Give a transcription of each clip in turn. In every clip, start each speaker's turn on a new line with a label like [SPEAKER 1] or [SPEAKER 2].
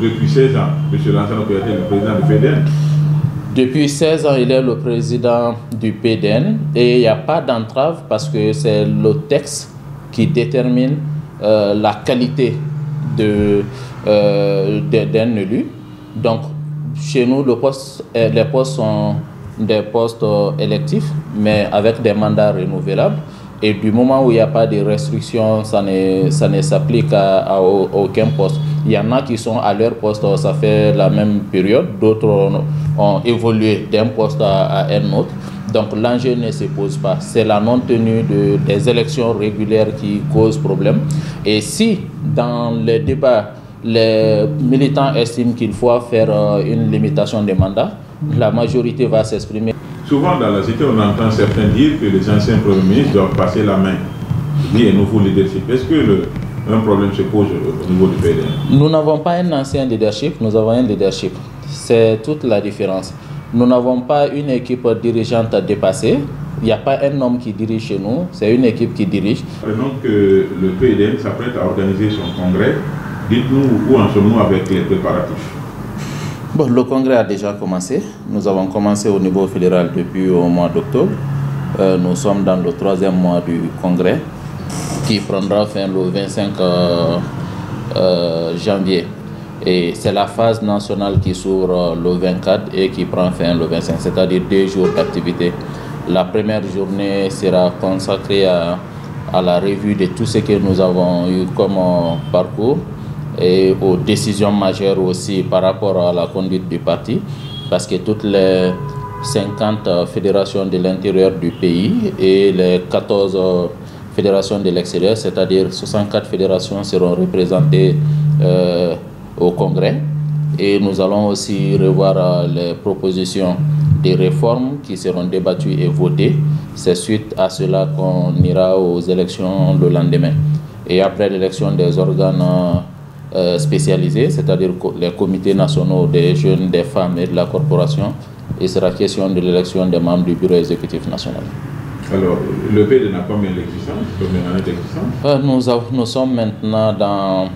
[SPEAKER 1] Depuis 16 ans, M. Lansana Kouyaté est le président du PDN.
[SPEAKER 2] Depuis 16 ans, il est le président du PDN et il n'y a pas d'entrave parce que c'est le texte qui détermine la qualité d'un élu. Donc, chez nous, les postes sont des postes électifs, mais avec des mandats renouvelables. Et du moment où il n'y a pas de restrictions, ça ne s'applique à aucun poste. Il y en a qui sont à leur poste, ça fait la même période. D'autres ont évolué d'un poste à un autre. Donc l'enjeu ne se pose pas. C'est la non-tenue des élections régulières qui cause problème. Et si dans les débats, les militants estiment qu'il faut faire une limitation des mandats, la majorité va s'exprimer.
[SPEAKER 1] Souvent dans la cité, on entend certains dire que les anciens premiers ministres doivent passer la main. Il y a un nouveau leadership. Est-ce que un problème se pose au niveau du PDN?
[SPEAKER 2] Nous n'avons pas un ancien leadership, nous avons un leadership. C'est toute la différence. Nous n'avons pas une équipe dirigeante à dépasser. Il n'y a pas un homme qui dirige chez nous, c'est une équipe qui dirige.
[SPEAKER 1] Donc le PDN s'apprête à organiser son congrès. Dites-nous où en sommes-nous avec les préparatifs?
[SPEAKER 2] Bon, le congrès a déjà commencé. Nous avons commencé au niveau fédéral depuis au mois d'octobre. Nous sommes dans le 3e mois du congrès qui prendra fin le 25 janvier. Et c'est la phase nationale qui s'ouvre le 24 et qui prend fin le 25, c'est-à-dire 2 jours d'activité. La première journée sera consacrée à la revue de tout ce que nous avons eu comme parcours et aux décisions majeures aussi par rapport à la conduite du parti, parce que toutes les 50 fédérations de l'intérieur du pays et les 14 fédérations de l'extérieur, c'est-à-dire 64 fédérations seront représentées au Congrès. Et nous allons aussi revoir les propositions des réformes qui seront débattues et votées. C'est suite à cela qu'on ira aux élections le lendemain. Et après l'élection des organes spécialisés, c'est-à-dire les comités nationaux des jeunes, des femmes et de la corporation, il sera question de l'élection des membres du bureau exécutif national.
[SPEAKER 1] Alors, le PD n'a combien d'existence? Combien d'existence?
[SPEAKER 2] Nous sommes maintenant dans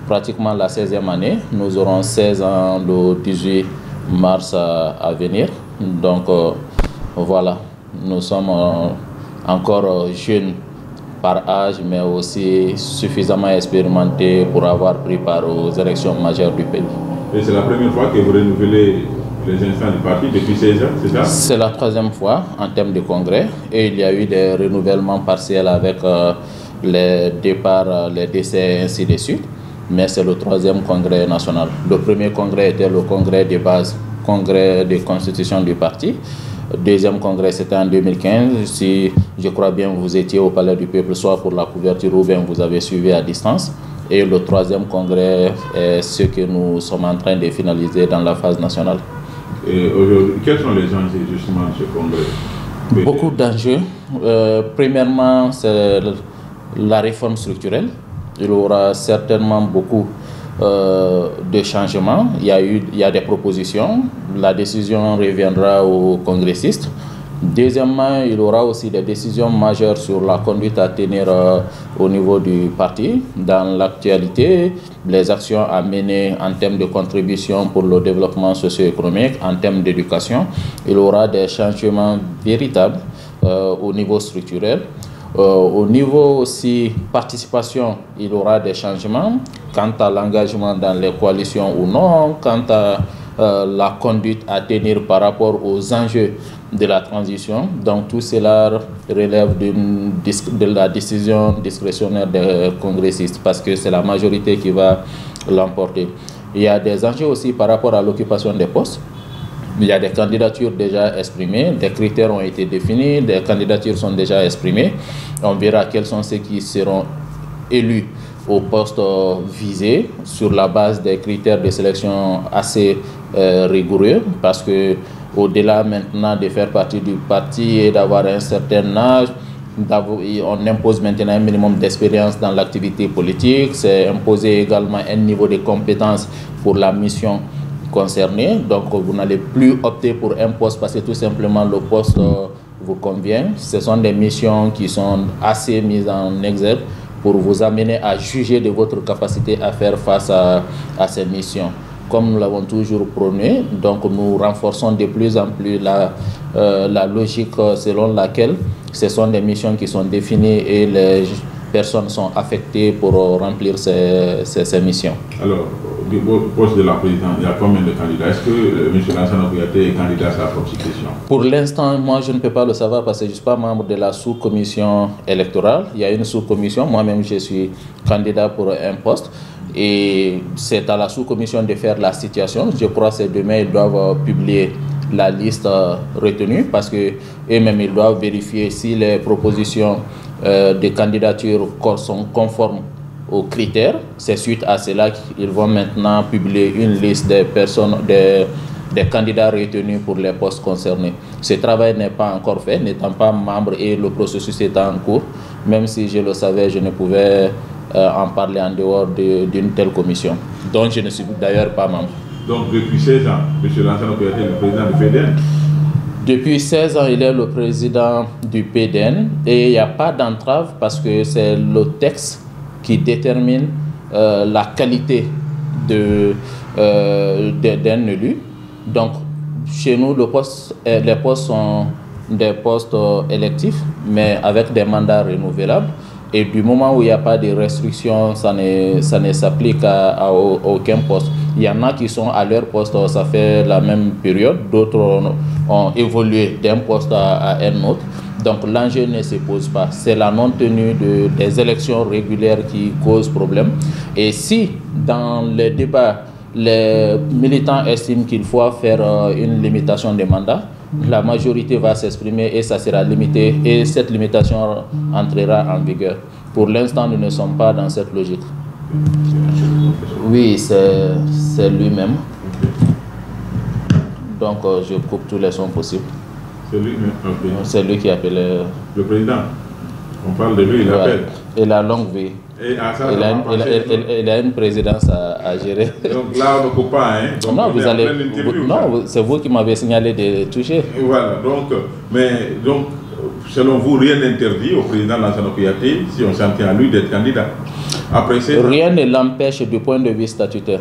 [SPEAKER 2] pratiquement la 16e année. Nous aurons 16 ans le 18 mars à venir. Donc voilà, nous sommes encore jeunes par âge, mais aussi suffisamment expérimentés pour avoir pris part aux élections majeures du pays.
[SPEAKER 1] Et c'est la première fois que vous renouvelez les instants du parti depuis 16 ans, c'est ça?
[SPEAKER 2] C'est la 3e fois en termes de congrès et il y a eu des renouvellements partiels avec les départs, les décès et ainsi de suite. Mais c'est le 3e congrès national. Le premier congrès était le congrès de base, congrès de constitution du parti. Le 2e congrès, c'était en 2015. Si je crois bien, vous étiez au Palais du Peuple, soit pour la couverture ou bien vous avez suivi à distance. Et le 3e congrès est ce que nous sommes en train de finaliser dans la phase nationale.
[SPEAKER 1] Et aujourd'hui, quels sont les enjeux justement de ce congrès?
[SPEAKER 2] Beaucoup d'enjeux. Premièrement, c'est la réforme structurelle. Il y aura certainement beaucoup de changements. Il y a des propositions. La décision reviendra aux congressistes. Deuxièmement, il y aura aussi des décisions majeures sur la conduite à tenir au niveau du parti. Dans l'actualité, les actions à mener en termes de contribution pour le développement socio-économique, en termes d'éducation. Il y aura des changements véritables au niveau structurel. Au niveau aussi participation, il y aura des changements quant à l'engagement dans les coalitions ou non, quant à la conduite à tenir par rapport aux enjeux de la transition. Donc tout cela relève de la décision discrétionnaire des congressistes parce que c'est la majorité qui va l'emporter. Il y a des enjeux aussi par rapport à l'occupation des postes. Il y a des candidatures déjà exprimées, des critères ont été définis, des candidatures sont déjà exprimées. On verra quels sont ceux qui seront élus au poste visé sur la base des critères de sélection assez rigoureux parce que au-delà maintenant de faire partie du parti et d'avoir un certain âge, on impose maintenant un minimum d'expérience dans l'activité politique, c'est imposer également un niveau de compétence pour la mission concernée. Donc vous n'allez plus opter pour un poste parce que tout simplement le poste vous convient. Ce sont des missions qui sont assez mises en exergue pour vous amener à juger de votre capacité à faire face à ces missions. Comme nous l'avons toujours prôné, donc nous renforçons de plus en plus la logique selon laquelle ce sont des missions qui sont définies et les personnes sont affectées pour remplir ces missions.
[SPEAKER 1] Alors, du poste de la présidente, il y a combien de candidats? Est-ce que M. Lansana Kouyaté est candidat à sa propre succession?
[SPEAKER 2] Pour l'instant, moi je ne peux pas le savoir parce que je ne suis pas membre de la sous-commission électorale. Il y a une sous-commission, moi-même je suis candidat pour un poste. Et c'est à la sous-commission de faire la situation. Je crois que c'est demain, ils doivent publier la liste retenue parce qu'eux-mêmes, ils doivent vérifier si les propositions de candidature sont conformes aux critères. C'est suite à cela qu'ils vont maintenant publier une liste des personnes, des candidats retenus pour les postes concernés. Ce travail n'est pas encore fait, n'étant pas membre et le processus est en cours. Même si je le savais, je ne pouvais en parler en dehors d'une telle commission, dont je ne suis d'ailleurs pas membre.
[SPEAKER 1] Donc depuis 16 ans, M. Lansana Kouyaté est le président du PDN?
[SPEAKER 2] Depuis 16 ans, il est le président du PDN et il n'y a pas d'entrave parce que c'est le texte qui détermine la qualité d'un élu. Donc chez nous, les postes sont des postes électifs mais avec des mandats renouvelables. Et du moment où il n'y a pas de restrictions, ça ne s'applique à aucun poste. Il y en a qui sont à leur poste, ça fait la même période. D'autres ont évolué d'un poste à un autre. Donc l'enjeu ne se pose pas. C'est la non-tenue des élections régulières qui cause problème. Et si dans les débats, les militants estiment qu'il faut faire une limitation des mandats, la majorité va s'exprimer et ça sera limité et cette limitation entrera en vigueur. Pour l'instant, nous ne sommes pas dans cette logique. Oui, c'est lui-même. Donc, je coupe tous les sons possibles.
[SPEAKER 1] C'est lui-même, okay.
[SPEAKER 2] C'est lui qui appelle.
[SPEAKER 1] Le président. On parle de lui, il appelle.
[SPEAKER 2] Il a longue vie. Il a une présidence à gérer.
[SPEAKER 1] Donc là, on ne coupe pas, hein? Donc
[SPEAKER 2] non, c'est vous qui m'avez signalé de toucher.
[SPEAKER 1] Et voilà, donc, selon vous, rien n'interdit au président Lansana Kouyaté, si on s'en tient à lui, d'être candidat. Après,
[SPEAKER 2] rien ne l'empêche du point de vue statutaire.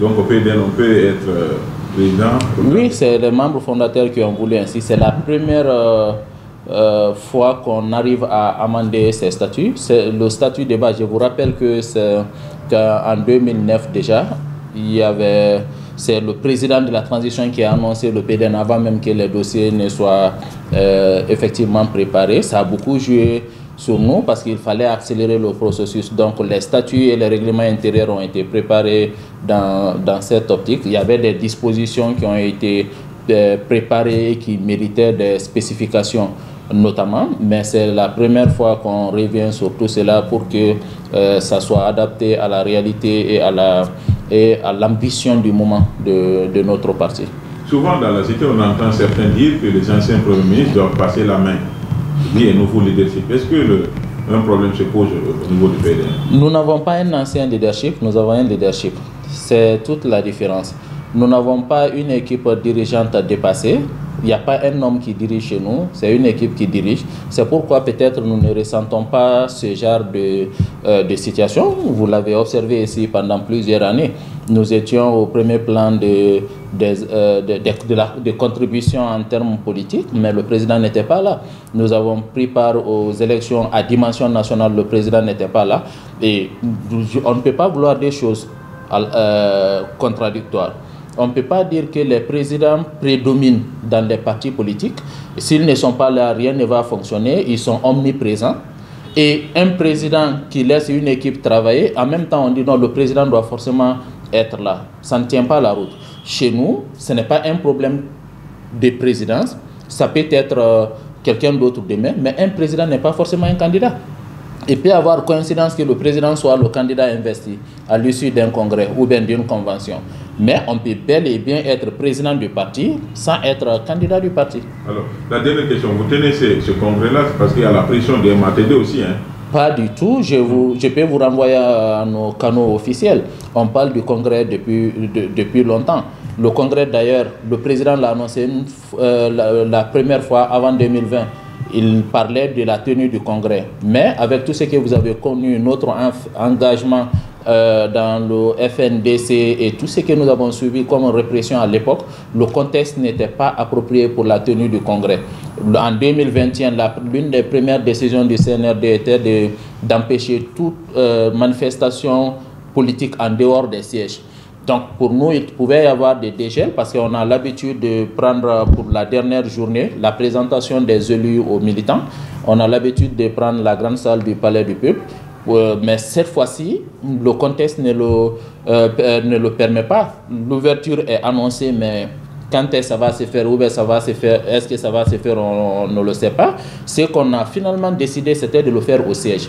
[SPEAKER 1] Donc au PDN, on peut être président?
[SPEAKER 2] Oui, c'est les membres fondateurs qui ont voulu ainsi. C'est la première fois qu'on arrive à amender ces statuts. C'est le statut de base. Je vous rappelle que qu'en 2009 déjà, c'est le président de la transition qui a annoncé le PDN avant même que les dossiers ne soient effectivement préparés. Ça a beaucoup joué sur nous parce qu'il fallait accélérer le processus. Donc les statuts et les règlements intérieurs ont été préparés dans cette optique. Il y avait des dispositions qui ont été préparées et qui méritaient des spécifications notamment, mais c'est la première fois qu'on revient sur tout cela pour que ça soit adapté à la réalité et à l'ambition du moment de notre parti.
[SPEAKER 1] Souvent dans la cité, on entend certains dire que les anciens premiers ministres doivent passer la main. Et nouveau leadership. Est-ce que un problème se pose au niveau du PDN? Nous
[SPEAKER 2] n'avons pas un ancien leadership, nous avons un leadership. C'est toute la différence. Nous n'avons pas une équipe dirigeante dépassée. Il n'y a pas un homme qui dirige chez nous, c'est une équipe qui dirige. C'est pourquoi peut-être nous ne ressentons pas ce genre de situation. Vous l'avez observé ici pendant plusieurs années. Nous étions au premier plan de contribution en termes politiques, mais le président n'était pas là. Nous avons pris part aux élections à dimension nationale, le président n'était pas là. Et on ne peut pas vouloir des choses contradictoires. On ne peut pas dire que les présidents prédominent dans les partis politiques. S'ils ne sont pas là, rien ne va fonctionner. Ils sont omniprésents. Et un président qui laisse une équipe travailler, en même temps, on dit non, le président doit forcément être là. Ça ne tient pas la route. Chez nous, ce n'est pas un problème de présidence. Ça peut être quelqu'un d'autre demain, mais un président n'est pas forcément un candidat. Il peut y avoir coïncidence que le président soit le candidat investi à l'issue d'un congrès ou bien d'une convention. Mais on peut bel et bien être président du parti sans être candidat du parti.
[SPEAKER 1] Alors, la dernière question, vous tenez ce congrès-là parce qu'il y a la pression des MATD aussi, hein?
[SPEAKER 2] Pas du tout, je peux vous renvoyer à nos canaux officiels. On parle du congrès depuis longtemps. Le congrès d'ailleurs, le président l'a annoncé la première fois avant 2020. il parlait de la tenue du congrès. Mais avec tout ce que vous avez connu, notre engagement dans le FNDC et tout ce que nous avons suivi comme répression à l'époque, le contexte n'était pas approprié pour la tenue du congrès. En 2021, l'une des premières décisions du CNRD était d'empêcher toute manifestation politique en dehors des sièges. Donc pour nous, il pouvait y avoir des dégels parce qu'on a l'habitude de prendre pour la dernière journée la présentation des élus aux militants. On a l'habitude de prendre la grande salle du Palais du Peuple. Mais cette fois-ci, le contexte ne le permet pas. L'ouverture est annoncée, mais quand est-ce que ça va se faire, où ça va se faire, est-ce que ça va se faire, on ne le sait pas. Ce qu'on a finalement décidé, c'était de le faire au siège.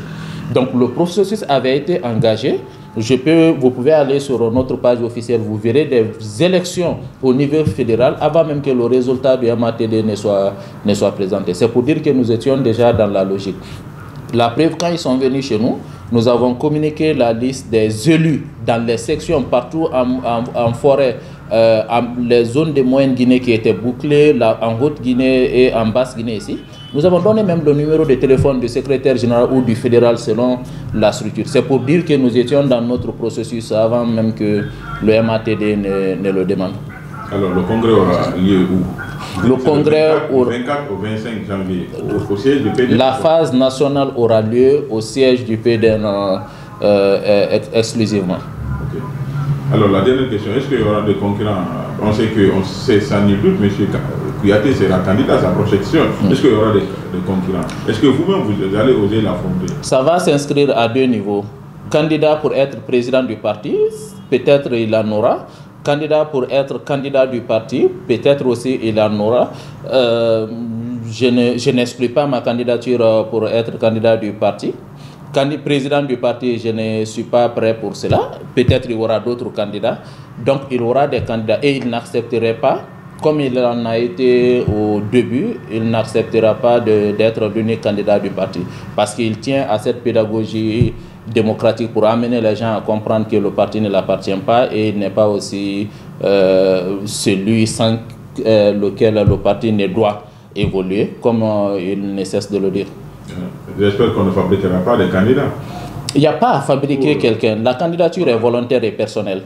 [SPEAKER 2] Donc le processus avait été engagé. Vous pouvez aller sur notre page officielle, vous verrez des élections au niveau fédéral avant même que le résultat du MATD ne soit présenté. C'est pour dire que nous étions déjà dans la logique. La preuve, quand ils sont venus chez nous, nous avons communiqué la liste des élus dans les sections partout en forêt, les zones de Moyenne Guinée qui étaient bouclées, en Haute-Guinée et en Basse-Guinée ici. Nous avons donné même le numéro de téléphone du secrétaire général ou du fédéral selon la structure. C'est pour dire que nous étions dans notre processus avant même que le MATD ne le demande.
[SPEAKER 1] Alors le congrès aura lieu où?
[SPEAKER 2] Le congrès
[SPEAKER 1] au 24 au 25 janvier au siège du PDN.
[SPEAKER 2] La phase nationale aura lieu au siège du PDN exclusivement.
[SPEAKER 1] Okay. Alors la dernière question, est-ce qu'il y aura des concurrents? On sait sans nul doute, M. Kouyaté sera candidat à sa projection. Est-ce qu'il y aura des concurrents? Est-ce que vous-même vous allez oser l'affronter?
[SPEAKER 2] Ça va s'inscrire à deux niveaux. Candidat pour être président du parti, peut-être il en aura. Candidat pour être candidat du parti, peut-être aussi il en aura. Je n'exclus pas ma candidature pour être candidat du parti. Président du parti, je ne suis pas prêt pour cela. Peut-être il y aura d'autres candidats. Donc il y aura des candidats et il n'accepterait pas, comme il en a été au début, il n'acceptera pas d'être l'unique candidat du parti. Parce qu'il tient à cette pédagogie démocratique pour amener les gens à comprendre que le parti ne l'appartient pas et il n'est pas aussi celui sans lequel le parti ne doit évoluer, comme il ne cesse de le dire.
[SPEAKER 1] J'espère qu'on ne fabriquera pas des candidats.
[SPEAKER 2] Il n'y a pas à fabriquer quelqu'un. La candidature est volontaire et personnelle.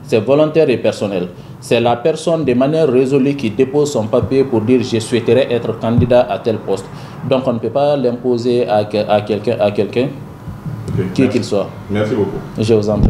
[SPEAKER 2] C'est volontaire et personnel. C'est la personne de manière résolue qui dépose son papier pour dire je souhaiterais être candidat à tel poste. Donc on ne peut pas l'imposer à quelqu'un. Qui qu'il soit.
[SPEAKER 1] Merci beaucoup.
[SPEAKER 2] Je vous en prie.